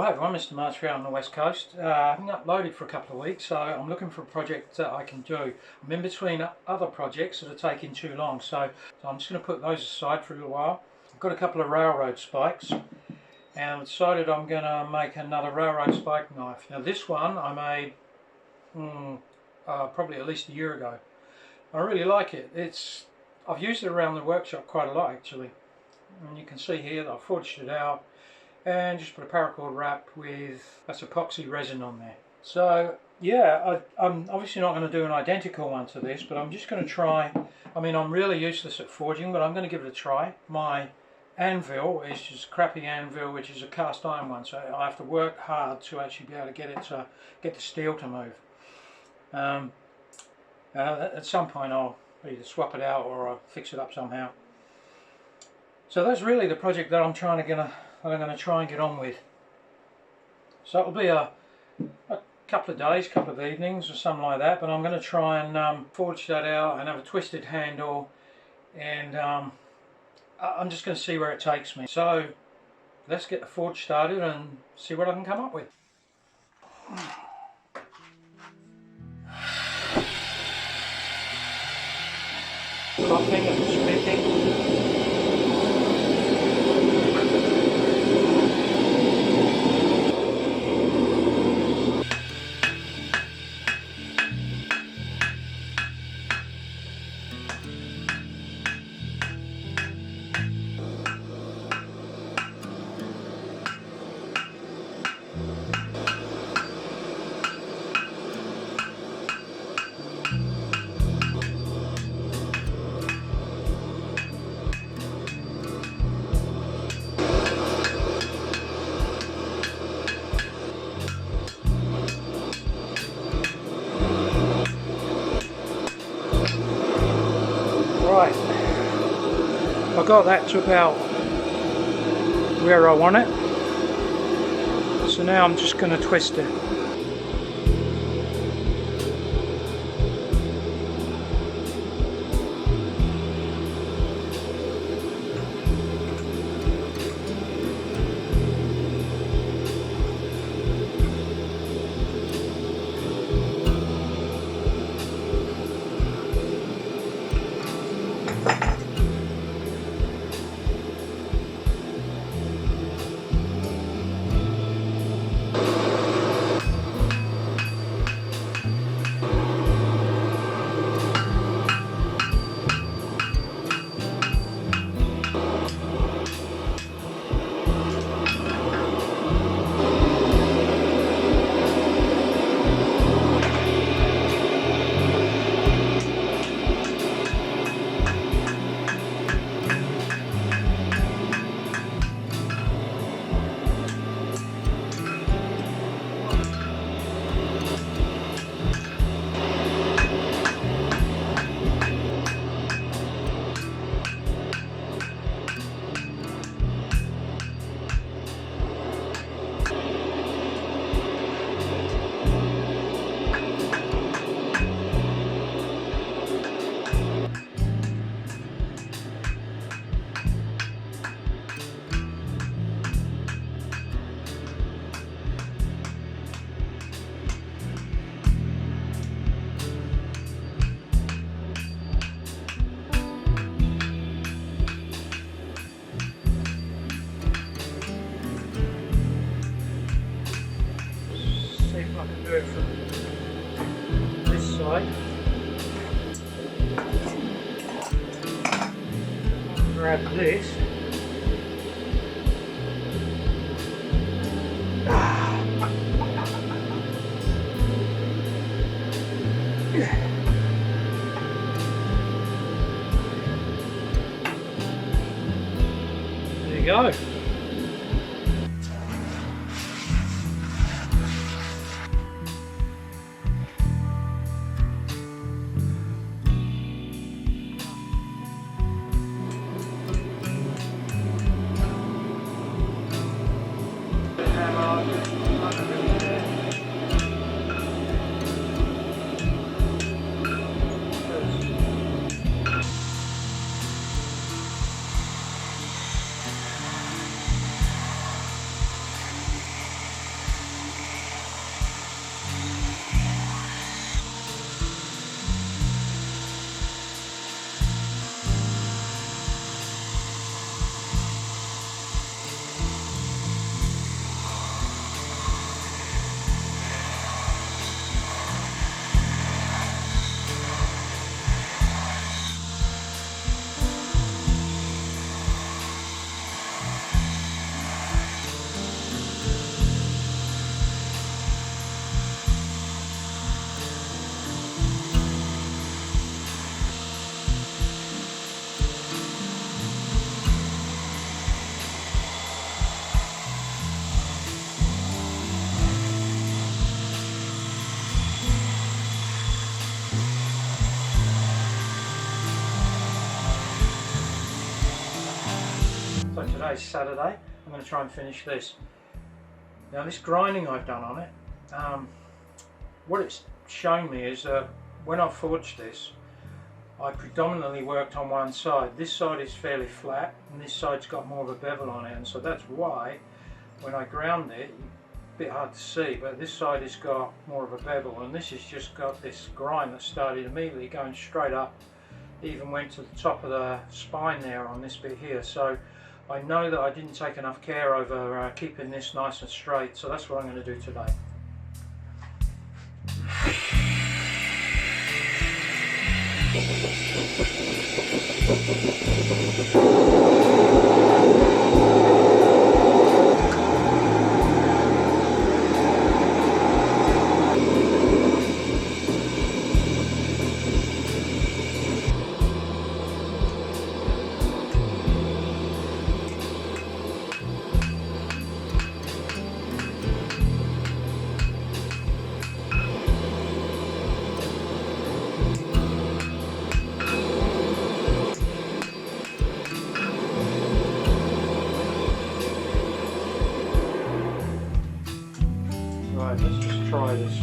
Hi everyone, Mr. March here on the West Coast. I haven't uploaded for a couple of weeks, so I'm looking for a project that I can do. I'm in between other projects that are taking too long, so I'm just going to put those aside for a little while. I've got a couple of railroad spikes, and I've decided I'm going to make another railroad spike knife. Now this one I made probably at least a year ago. I really like it. I've used it around the workshop quite a lot actually, and you can see here that I've forged it out and just put a paracord wrap with that's epoxy resin on there. So yeah, I'm obviously not going to do an identical one to this, but I'm just going to try. I mean, I'm really useless at forging, but I'm going to give it a try. My anvil is just a crappy anvil, which is a cast iron one, so I have to work hard to actually be able to get the steel to move. At some point I'll either swap it out or I'll fix it up somehow. So that's really the project that I'm going to try and get on with. So it'll be a couple of days, couple of evenings or something like that, but I'm going to try and forge that out and have a twisted handle, and I'm just going to see where it takes me. So let's get the forge started and see what I can come up with. Coughing and spitting. Right, I got that to about where I want it, so now I'm just going to twist it. I can do it from this side. Grab this. There you go. today's Saturday. I'm going to try and finish this. Now this grinding I've done on it, what it's shown me is that when I forged this, I predominantly worked on one side. This side is fairly flat and this side's got more of a bevel on it, and so that's why when I ground it, a bit hard to see, but this side has got more of a bevel, and this has just got this grind that started immediately going straight up, even went to the top of the spine there on this bit here. So I know that I didn't take enough care over keeping this nice and straight, so that's what I'm going to do today. Right, let's just try this.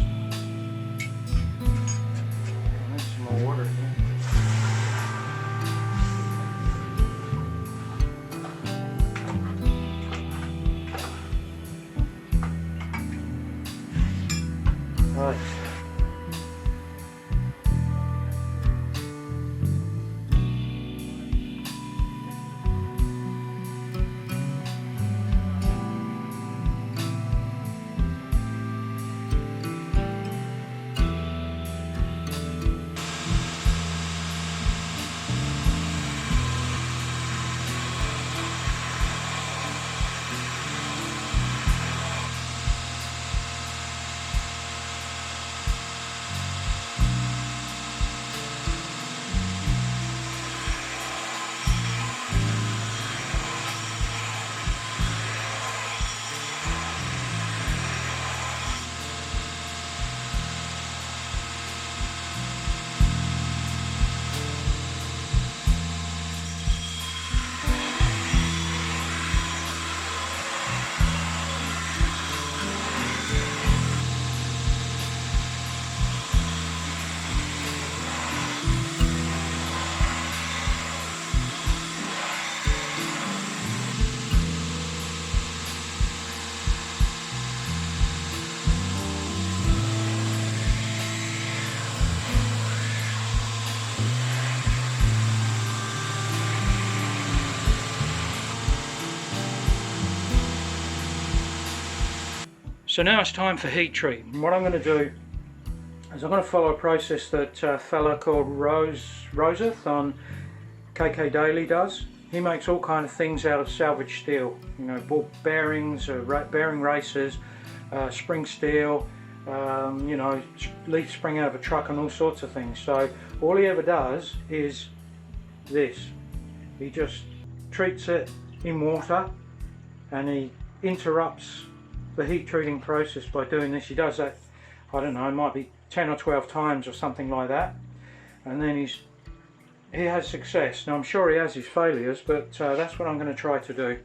There's some more water here. Right. So now it's time for heat treat. And what I'm going to do is I'm going to follow a process that a fella called Roseth on KK Daily does. He makes all kind of things out of salvage steel, you know, ball bearings, bearing races, spring steel, you know, leaf spring out of a truck and all sorts of things. So all he ever does is this. He just treats it in water and he interrupts the heat treating process by doing this. He does that, I don't know, it might be 10 or 12 times or something like that, and then he has success. Now I'm sure he has his failures, but that's what I'm going to try to do.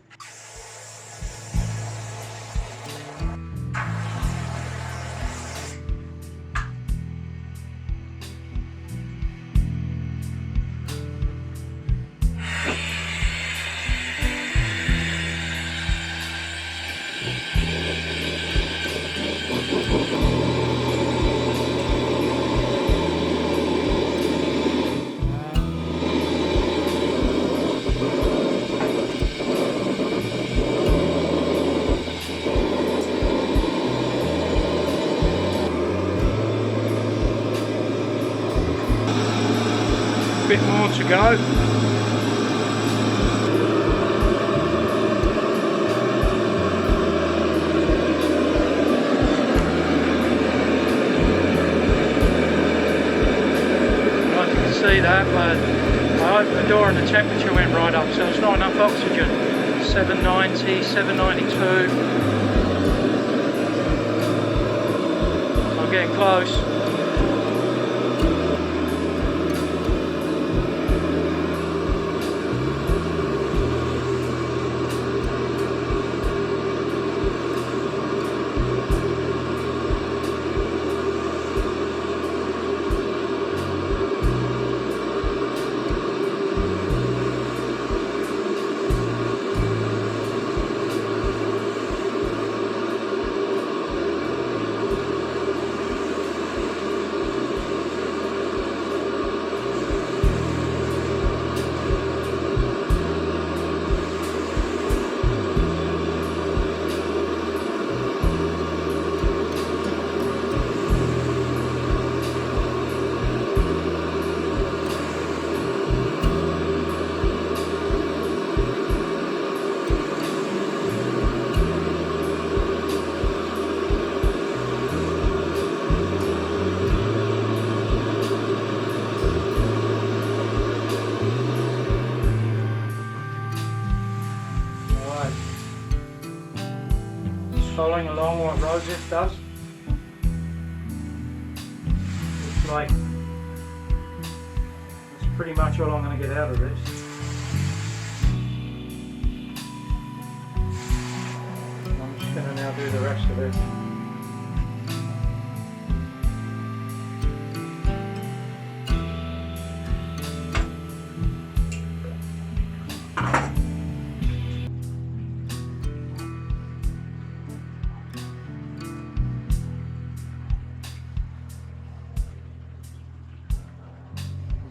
Bit more to go. See that, but I opened the door and the temperature went right up, so it's not enough oxygen. 790, 792. I'm getting close. following along what Rosef does. It's like, that's pretty much all I'm going to get out of this. I'm just going to now do the rest of it.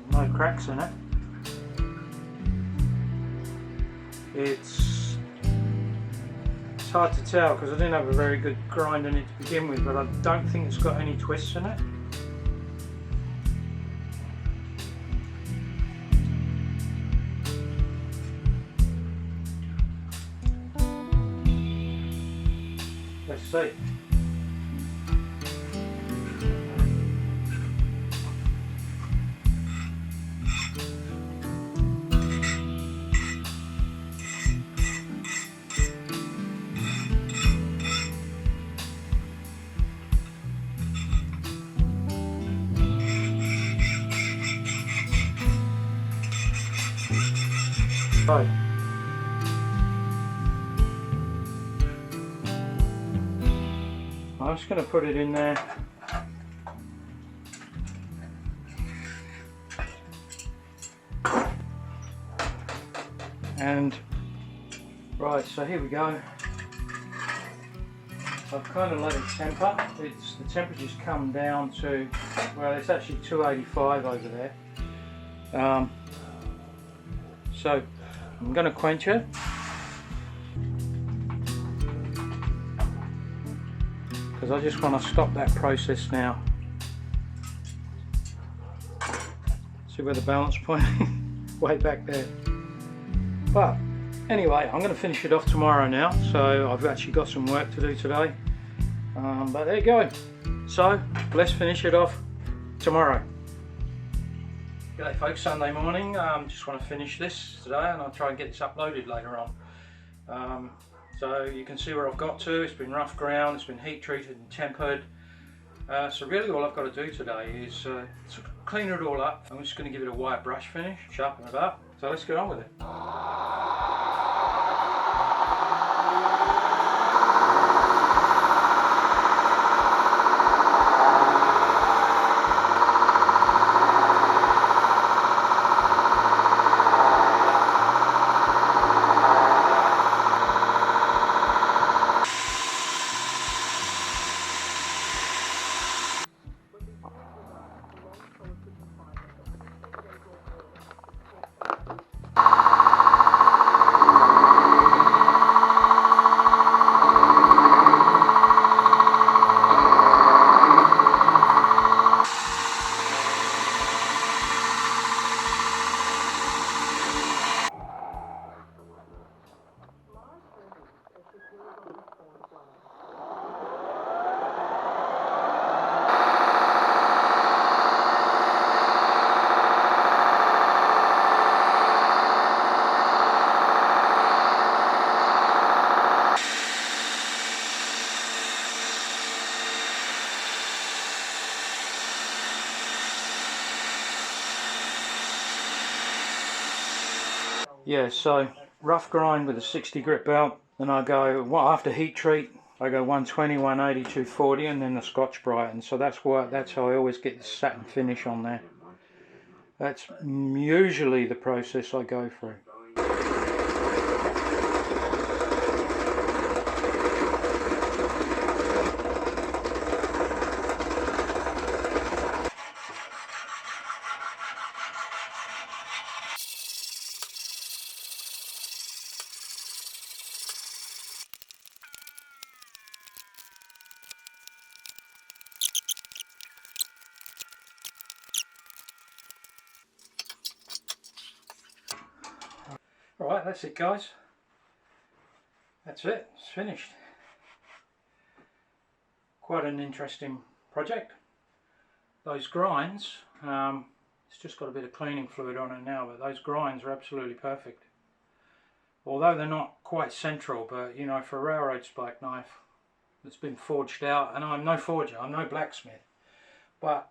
No cracks in it. It's hard to tell because I didn't have a very good grind in it to begin with, but I don't think it's got any twists in it. Let's see. Right. I'm just going to put it in there. And right, so here we go. I've kind of let it temper. The temperature's come down to, well, it's actually 285 over there. So I'm going to quench it. Because I just want to stop that process now. See where the balance point is? Way back there. But anyway, I'm going to finish it off tomorrow now. So I've actually got some work to do today. But there you go. So let's finish it off tomorrow. G'day folks, Sunday morning. Just want to finish this today and I'll try and get this uploaded later on. So you can see where I've got to. It's been rough ground, it's been heat treated and tempered. So really all I've got to do today is sort of clean it all up. I'm just going to give it a white brush finish, sharpen it up. So let's get on with it. Yeah, so rough grind with a 60 grit belt, then I go, well, after heat treat, I go 120, 180, 240 and then the Scotch-Brite, and so that's how I always get the satin finish on there. That's usually the process I go through. Alright, that's it guys. That's it, it's finished. Quite an interesting project. Those grinds, it's just got a bit of cleaning fluid on it now, but those grinds are absolutely perfect. Although they're not quite central, but you know, for a railroad spike knife, that's been forged out, and I'm no forger, I'm no blacksmith. But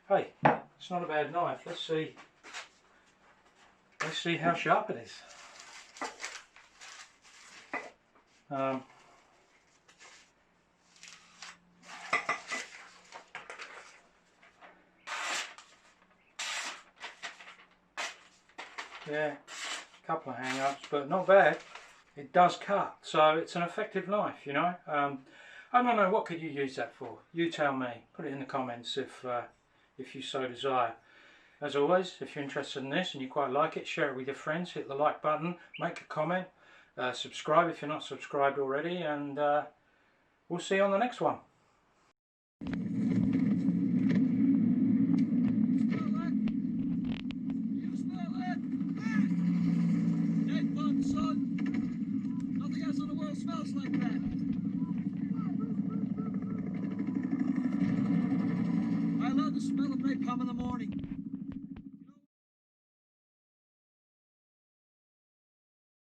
hey, it's not a bad knife. Let's see how sharp it is. Yeah, a couple of hang-ups, but not bad. It does cut, so it's an effective knife, you know. I don't know, what could you use that for? You tell me. Put it in the comments if you so desire. As always, if you're interested in this and you quite like it, share it with your friends, hit the like button, make a comment, subscribe if you're not subscribed already, and we'll see you on the next one. Son, nothing else in the world smells like that.